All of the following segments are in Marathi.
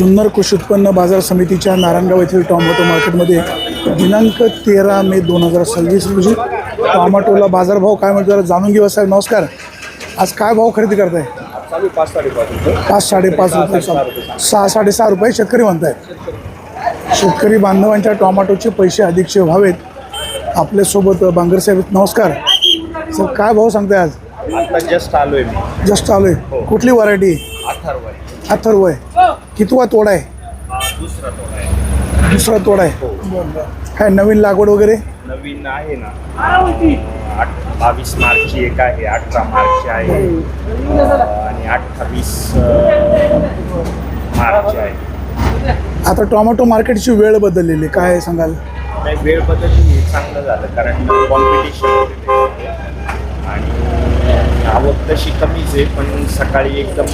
जुन्नर कृषी उत्पन्न बाजार समितीच्या नारायणगाव येथील टोमॅटो मार्केटमध्ये दिनांक 13 मे 2026 रोजी टोमॅटोला बाजारभाव काय म्हणतो जरा जाणून घेऊ. साहेब नमस्कार. आज काय भाव खरेदी करताय? 5-5.5 रुपये, 6-6.5 रुपये शेतकरी म्हणतायत. शेतकरी बांधवांच्या टोमॅटोचे पैसे अधिकचे व्हावेत. आपल्यासोबत बांगर साहेब नमस्कार. सर काय भाव सांगताय आज? जस्ट आलोय. कुठली व्हरायटी? अथर्व आहे. कितवा तोडा आहे? दुसरा तोडा आहे. काय नवीन लागवड वगैरे? नवीन आहे ना, 22 मार्चची एक आहे, 18 मार्चची आहे आणि 28 मार्चची आहे. आता टोमॅटो मार्केटची वेळ बदललेली, काय सांगाल? नाही, वेळ बदलली, चांगलं झालं कारण कॉम्पिटिशन आणि आवक तशी कमीच आहे, पण सकाळी एकदम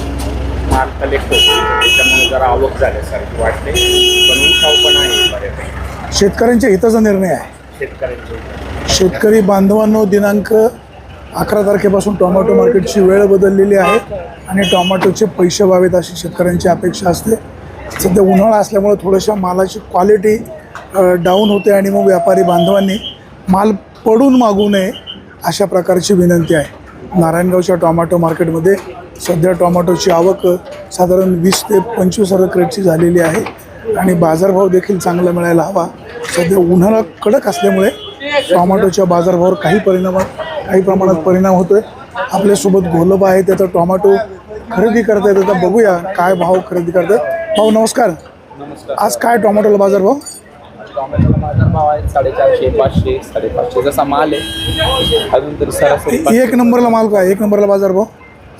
माल कलेक्ट होतो त्याच्यामुळे जरा आवक झाल्यासारखी वाटते, पण उठाव पण आहे बऱ्यापैकी. शेतकऱ्यांच्या हिताचा निर्णय आहे. शेतकरी बांधवांनो, दिनांक 11 तारखेपासून टोमॅटो मार्केटची वेळ बदललेली आहे आणि टोमॅटोचे पैसे व्हावेत अशी शेतकऱ्यांची अपेक्षा असते. सध्या उन्हाळा असल्यामुळे थोड्याशा मालाची क्वालिटी डाऊन होते आणि मग व्यापारी बांधवांनी माल पडून मागू नये अशा प्रकारची विनंती आहे. नारायणगावच्या टोमॅटो मार्केटमध्ये सध्या टोमॅटोची आवक साधारण 20 ते 25 क्रेटची झालेली आहे आणि बाजारभाव देखील चांगला मिळायला हवा. सध्या उन्हाळा कडक असल्यामुळे टोमॅटोच्या बाजारभावावर काही प्रमाणात परिणाम होतो आहे. आपल्यासोबत घोलबा आहे, त्याचा टोमॅटो खरेदी करता येतं. आता बघूया काय भाव खरेदी करतात. भाऊ नमस्कार. आज काय टोमॅटोला बाजारभाव? टोमॅटोला बाजारभाव आहे 450, 500, 550 जसा माल आहे. अजून तरी सरासरी एक नंबरला माल काय? एक नंबरला बाजारभाव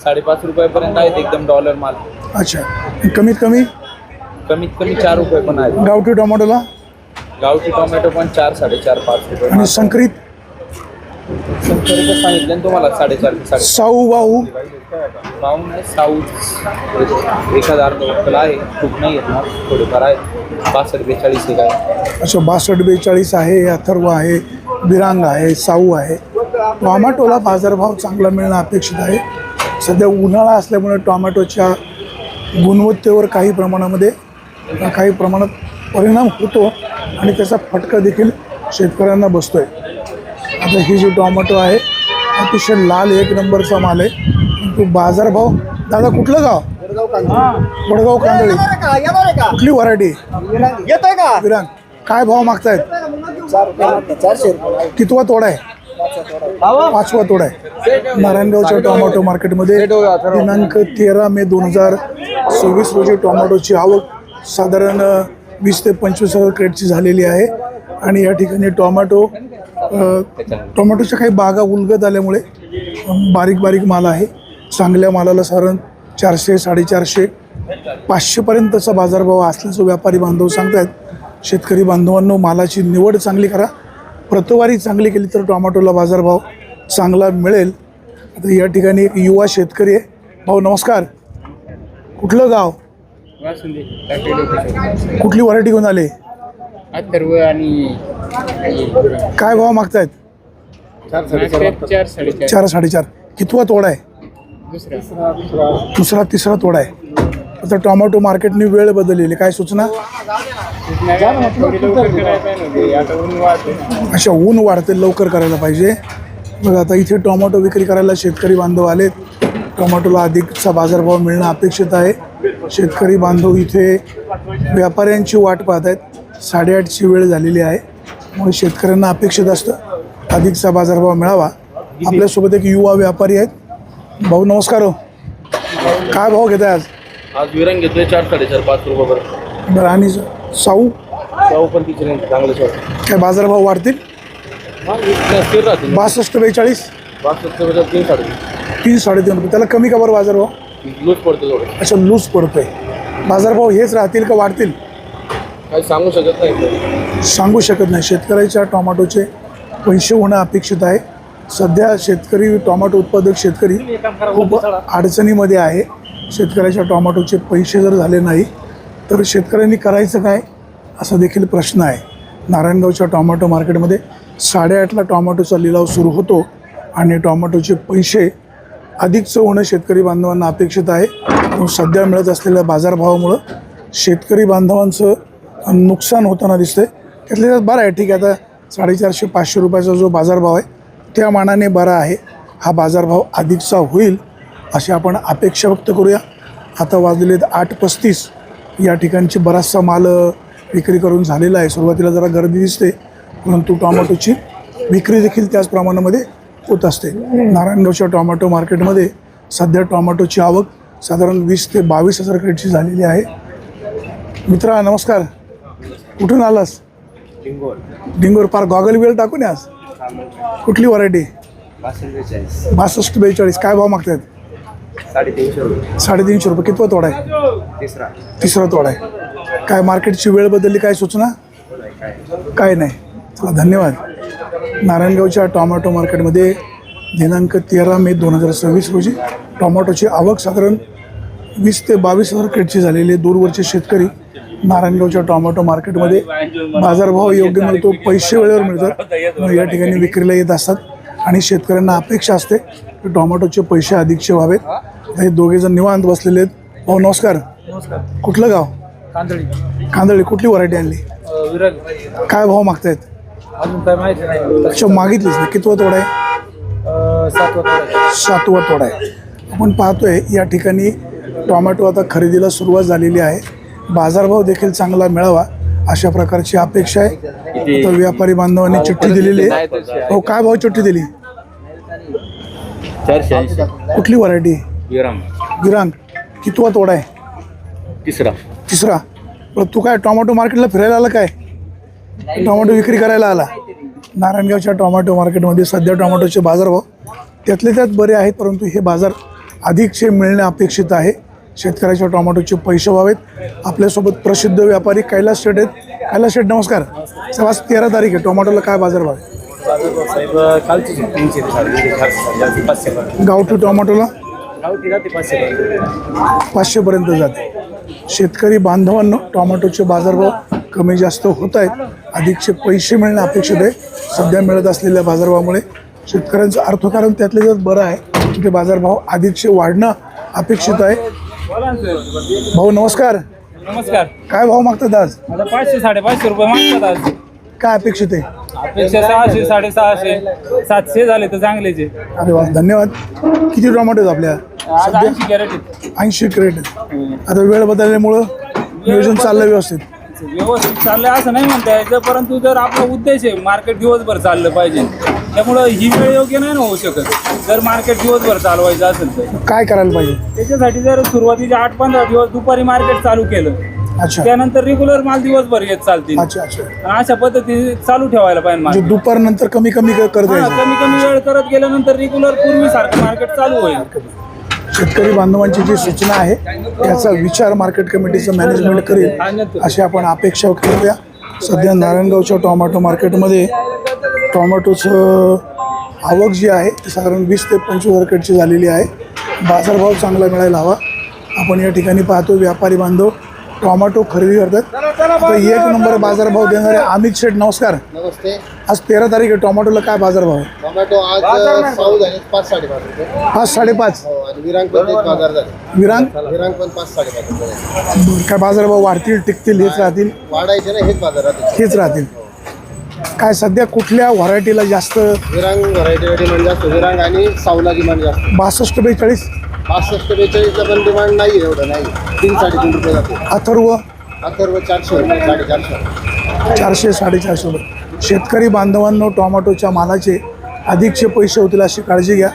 5.5 रुपयापर्यंत आहेत, एकदम डॉलर माल. अच्छा. कमीत कमी 4 रुपये पण आहेत. गावठी टोमॅटोला? गावठी टोमॅटो पण 4, 4.5, 5 रुपये. आणि संकरित सांगितलं ना तुम्हाला 4.5. साऊ वाहू पाहून आहे साऊ 1000 आहे, खूप नाही आहेत ना, थोडेफार आहेत. 62-42 एक आहे. अच्छा, 62-42 आहे. अथर्व आहे, विरांग आहे, साऊ आहे. टोमॅटोला बाजारभाव चांगला मिळणं अपेक्षित आहे. सध्या उन्हाळा असल्यामुळे टोमॅटोच्या गुणवत्तेवर काही प्रमाणात परिणाम होतो आणि त्याचा फटका देखील शेतकऱ्यांना बसतो आहे. आता ही जी टोमॅटो आहे अतिशय लाल एक नंबरचा माल आहे. तो बाजारभाव दादा कुठलं गाव? वडगाव कांदळी. कुठली व्हरायटी? विरांग. काय भाव मागतायत? 400. कितवा तोडा आहे? 5वा तोडा आहे. नारायणगावच्या टोमॅटो मार्केटमध्ये दिनांक 13 मे 2026 रोजी टोमॅटोची आवक साधारण 20 ते 25 क्रेटची झालेली आहे आणि या ठिकाणी टोमॅटोच्या काही बागा उलगत आल्यामुळे बारीक माल आहे. चांगल्या मालाला साधारण 400, 450, 500पर्यंतचा बाजारभाव असल्याचं व्यापारी बांधव सांगतात. शेतकरी बांधवांनो, मालाची निवड चांगली करा. प्रतवारी चांगली केली तर टोमॅटोला बाजारभाव चांगला मिळेल. आता या ठिकाणी एक युवा शेतकरी आहे. भाऊ नमस्कार. कुठलं गाव? कुठली व्हरायटी घेऊन आले? अथर्व आणि काय भाव मागतायत? 4-4.5. कितवा तोडा आहे? दुसरा तिसरा तोडा आहे. आता टोमॅटो मार्केटने वेळ बदललेली, काय सूचना? अशा ऊन वाढते, लवकर करायला पाहिजे. बघा आता इथे टोमॅटो विक्री करायला शेतकरी बांधव आलेत. टोमॅटोला अधिकचा बाजारभाव मिळणं अपेक्षित आहे. शेतकरी बांधव इथे व्यापाऱ्यांची वाट पाहत आहेत. 8:30ची वेळ झालेली आहे, म्हणून शेतकऱ्यांना अपेक्षित असतं अधिकचा बाजारभाव मिळावा. आपल्यासोबत एक युवा व्यापारी आहेत. भाऊ नमस्कार. हो, काय भाव घेताय आज? आज विरंग घेतोय 4-4.5, 5 रुपयापर्यंत. बरं. आणि साऊ? साऊ पण तिचे चांगले काय बाजारभाव वाढतील? स्थिर राहतील. 62-42, 3-3.5 रुपये. त्याला कमी का बरं बाजारभाव? लूज पडतो थोडं. अच्छा, लूज पडतोय. बाजारभाव हेच राहतील का वाढतील? काही सांगू शकत नाही. सांगू शकत नाही. शेतकऱ्याच्या टोमॅटोचे पैसे होणं अपेक्षित आहे. सध्या शेतकरी, टोमॅटो उत्पादक शेतकरी खूप अडचणीमध्ये आहे. शेतकऱ्याच्या टोमॅटोचे पैसे जर झाले नाही तर शेतकऱ्यांनी करायचं काय असा देखील प्रश्न आहे. नारायणगावच्या टोमॅटो मार्केटमध्ये 8:30ला टोमॅटोचा लिलाव सुरू होतो आणि टोमॅटोचे पैसे अधिकचं होणं शेतकरी बांधवांना अपेक्षित आहे. सध्या मिळत असलेल्या बाजारभावामुळं शेतकरी बांधवांचं नुकसान होताना दिसतंय. त्यातल्या त्यात बरं आहे, ठीक आहे. आता 450-500 रुपयाचा जो बाजारभाव आहे त्या मानाने बरा आहे. हा बाजारभाव अधिकचा होईल अशी आपण अपेक्षा व्यक्त करूया. आता वाजलेले 8:35. या ठिकाणची बराचसा माल विक्री करून झालेला आहे. सुरुवातीला जरा गर्दी दिसते, परंतु टोमॅटोची विक्री देखील त्याच प्रमाणामध्ये होत असते. नारायणगावच्या टोमॅटो मार्केटमध्ये सध्या टोमॅटोची आवक साधारण 20 ते 22,000 क्रेटची झालेली आहे. मित्रा नमस्कार, कुठून आलास? डिंगोर. पार गॉगल वेळ टाकून आज. कुठली व्हरायटी? 62-42. काय भाव मागतायत? 350 रुपये. कितवा तोडा आहे? तिसरा तोडा आहे. काय मार्केटची वेळ बदलली, काय सूचना? काय नाही. चला धन्यवाद. नारायणगावच्या टोमॅटो मार्केटमध्ये दिनांक 13 मे 2026 रोजी टोमॅटोची आवक साधारण 20 ते 22,000 क्रेटची झालेली आहे. दूरवरचे शेतकरी नारायणगावच्या टोमॅटो मार्केटमध्ये बाजारभाव योग्य मिळतो, पैसे वेळेवर मिळतात, म्हणून या ठिकाणी विक्रीला येत असतात आणि शेतकऱ्यांना अपेक्षा असते की टोमॅटोचे पैसे अधिकचे व्हावेत. हे दोघेजण निवांत बसलेले आहेत. भाऊ नमस्कार. कुठलं गाव? कांदळी. कुठली व्हरायटी आणली? काय भाव मागतायत? अजून काय माहिती नाही. अच्छा, मागितलीच नाही. कितवा तोडा आहे? 7वा तोडा आहे. आपण पाहतोय या ठिकाणी टोमॅटो आता खरेदीला सुरुवात झालेली आहे. बाजारभाव देखील चांगला मिळावा अशा प्रकारची अपेक्षा आहे. आता व्यापारी बांधवांनी चिठ्ठी दिलेली आहे. हो, काय भाव चिठ्ठी दिली? 480. कुठली व्हरायटी? विरांग. कितवा तोडा आहे? तिसरा. पण तू काय टोमॅटो मार्केटला फिरायला आला काय? टोमॅटो विक्री करायला आला? नारायणगावच्या टोमॅटो मार्केटमध्ये सध्या टोमॅटोचे बाजारभाव त्यातले त्यात बरे आहेत, परंतु हे बाजार अधिकचे मिळणे अपेक्षित आहे. शेतकऱ्याच्या टोमॅटोचे पैसे व्हावेत. आपल्यासोबत प्रसिद्ध व्यापारी कैलास शेठ आहेत. कैलास शेठ नमस्कार. आज 13 तारीख आहे. टोमॅटोला काय बाजारभाव आहे? गावठी टोमॅटोला 500पर्यंत जाते. शेतकरी बांधवांना टोमॅटोचे बाजारभाव कमी जास्त होत आहेत. अधिकचे पैसे मिळणे अपेक्षित आहे. सध्या मिळत असलेल्या बाजारभावामुळे शेतकऱ्यांचं अर्थकारण त्यातले त्यात बरं आहे. तिथे बाजारभाव अधिकचे वाढणं अपेक्षित आहे. भाऊ नमस्कार. काय भाव मागतात आज? 500-550 रुपये मागतात आज. काय अपेक्षित आहे? अपेक्षा 600-650, 700 झाले तर चांगलेच आहे. अरे वा, धन्यवाद. किती टोमॅटो आहेत आपल्या? आज 80 कॅरेट 80 क्रेट. आता वेळ बदलल्यामुळं नियोजन चाललं व्यवस्थित? व्यवस्थित चाललंय असं नाही म्हणता यायचं, परंतु जर आपला उद्देश आहे मार्केट दिवसभर चाललं पाहिजे, त्यामुळं ही वेळ योग्य नाही ना होऊ शकत. जर मार्केट दिवसभर चालवायचं असेल तर काय करायला पाहिजे? त्याच्यासाठी जर सुरुवातीचे 8-15 दिवस दुपारी मार्केट चालू केलं, अच्छा त्यानंतर रेग्युलर माल दिवसभर येत चालतील. अच्छा. आणि अशा पद्धतीने चालू ठेवायला पाहिजे म्हणजे मार्केट. दुपारनंतर कमी करत जायचं. कमी कमी वेळ करत गेल्यानंतर रेग्युलर पूर्वीसारखं मार्केट चालू होईल. शेतकरी बांधवांची जी सूचना आहे त्याचा विचार मार्केट कमिटीचं मॅनेजमेंट करेल अशी आपण अपेक्षा करूया. सध्या नारायणगावच्या टोमॅटो मार्केटमध्ये टोमॅटोचं आवक जी आहे ती साधारण 20 ते 25 क्रेटची झालेली आहे. बाजारभाव चांगला मिळायला हवा. आपण या ठिकाणी पाहतो व्यापारी बांधव टोमॅटो खरेदी करतात. आता 1 नंबर बाजारभाव देणारे अमित शेठ नमस्कार. नमस्ते. आज 13 तारीख आहे. टोमॅटोला काय बाजारभाव आहे? टोमॅटो आज साऊ झाले 5-5.5 रुपये. 5-5.5. हो, आणि विरांग पण तेच बाजार झाले. विरांग पण 5-5.5 रुपये. काय बाजारभाव वाढतील, टिकतील, हेच राहतील? वाढायचे ना, हेच बाजार राहते. हेच राहतील. काय सध्या कुठल्या व्हरायटीला जास्त? विरांग व्हरायटीला डिमांड जास्त. विरांग आणि साऊला डिमांड जास्त. 62-42. 65-42ला पण डिमांड नाही एवढं, नाही. 3-3.5 रुपये जाते. अथर्व 400 रुपये, 450. 400-450 रुपये. शेतकरी बांधवांनो टोमॅटोच्या मालाचे अधिकचे पैसे होतील अशी काळजी घ्या.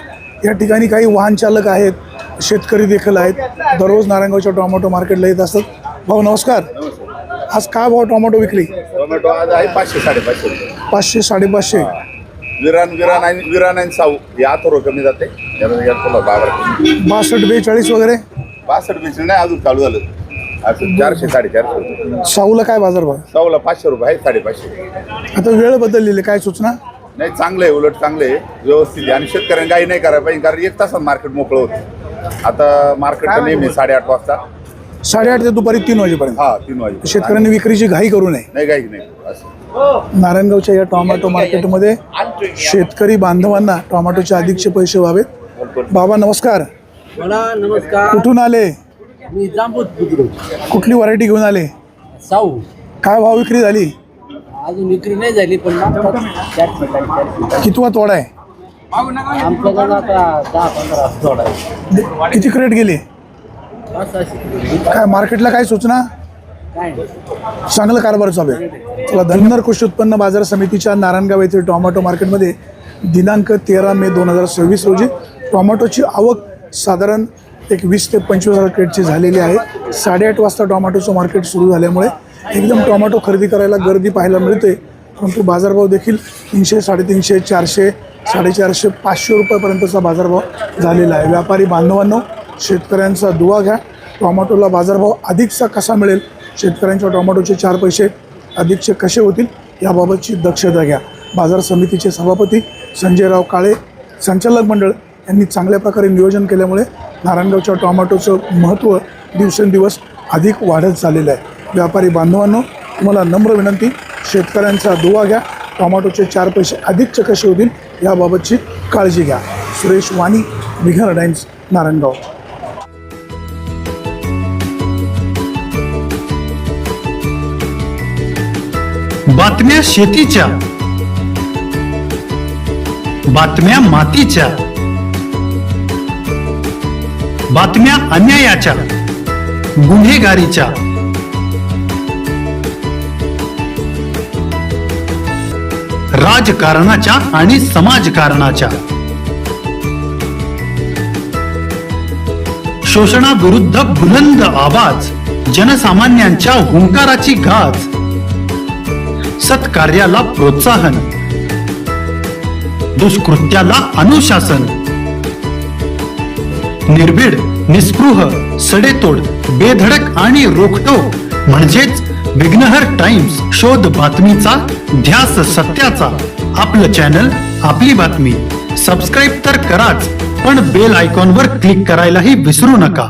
या ठिकाणी काही वाहन चालक आहेत, शेतकरी देखील आहेत, दररोज नारायणगावच्या टोमॅटो मार्केटला येत असतात. भाऊ नमस्कार. आज काय भाव टोमॅटो विकली? टोमॅटो आज आहे 500-550 रुपये. 500-550. विरान आणि साऊ या अथर्व कमी जाते. 62-42 वगैरे 62 नाही, अजून चालू झालं. असं 400-450 रुपये. साऊला काय बाजार भाव? साऊला 500 रुपये आहे. 550. आता वेळ बदललेली, काय सूचना? नाही, चांगलं आहे, उलट चांगलं आहे, व्यवस्थित आहे. आणि शेतकऱ्यांनी काही नाही करायला पाहिजे, कारण 1 तासात मार्केट मोकळं होतं. आता मार्केट नेहमी 8:30 वाजता 8:30 ते दुपारी 3 वाजेपर्यंत. 3 वाजे. शेतकऱ्यांनी विक्रीची घाई करू नये. नाही, काही नाही असं. नारायणगावच्या या टोमॅटो मार्केटमध्ये शेतकरी बांधवांना टोमॅटोचे अधिकचे पैसे व्हावेत. बाबा नमस्कार. नमस्कार. कुठून आले? मी जांबूत बुद्रुक कुठली व्हरायटी घेऊन आले? साऊ. काय भाव विक्री झाली? अजून विक्री नाही झाली पण मागतात. कितवा तोडा आहे? आमच्याकडे आता 10-15 थोडा आहे. किती क्रेट गेली? असं काय मार्केटला काय सूचना? काय चांगलं कारभार चालू आहे. चला, धनगर कृषी उत्पन्न बाजार समितीच्या नारायणगाव येथील टोमॅटो मार्केटमध्ये दिनांक 13 मे 2026 रोजी टोमॅटोची आवक साधारण एक 20 ते 25,000 क्रेटची झालेली आहे. 8:30 वाजता टोमॅटोचं मार्केट सुरू झाल्यामुळे एकदम टोमॅटो खरेदी करायला गर्दी पाहायला मिळते. परंतु बाजारभाव देखील 300, 350, 400, 450, 500 रुपयापर्यंतचा बाजारभाव झालेला आहे. व्यापारी बांधवांनो, शेतकऱ्यांचा दुवा घ्या. टोमॅटोला बाजारभाव अधिकचा कसा मिळेल, शेतकऱ्यांच्या टोमॅटोचे 4 पैसे अधिकचे कसे होतील याबाबतची दक्षता घ्या. बाजार समितीचे सभापती संजयराव काळे, संचालक मंडळ यांनी चांगल्या प्रकारे नियोजन केल्यामुळे नारायणगावच्या टोमॅटोचं महत्त्व दिवसेंदिवस अधिक वाढत चाललेलं आहे. व्यापारी बांधवांनो, तुम्हाला नम्र विनंती, शेतकऱ्यांचा दुवा घ्या. टोमॅटोचे 4 पैसे अधिकचे कसे होतील याबाबतची काळजी घ्या. सुरेश वाणी, विघ्न टाइम्स, नारायणगाव. बातम्या शेतीच्या, बातम्या मातीच्या, बातम्या अन्यायाच्या, गुन्हेगारीच्या, राजकारणाच्या आणि समाजकारणाच्या, शोषणाविरुद्ध बुलंद आवाज, जनसामान्यांच्या हुंकाराची गाज, सत्कार्याला प्रोत्साहन, दुष्कृत्याला अनुशासन, निर्भीड, निस्पृह, सडेतोड, बेधडक आणि रोखटोक म्हणजेच विघ्नहर टाइम्स. शोध बातमीचा, ध्यास सत्याचा. आपलं चॅनल, आपली बातमी. सबस्क्राईब तर कराच, पण बेल आयकॉनवर क्लिक करायलाही विसरू नका.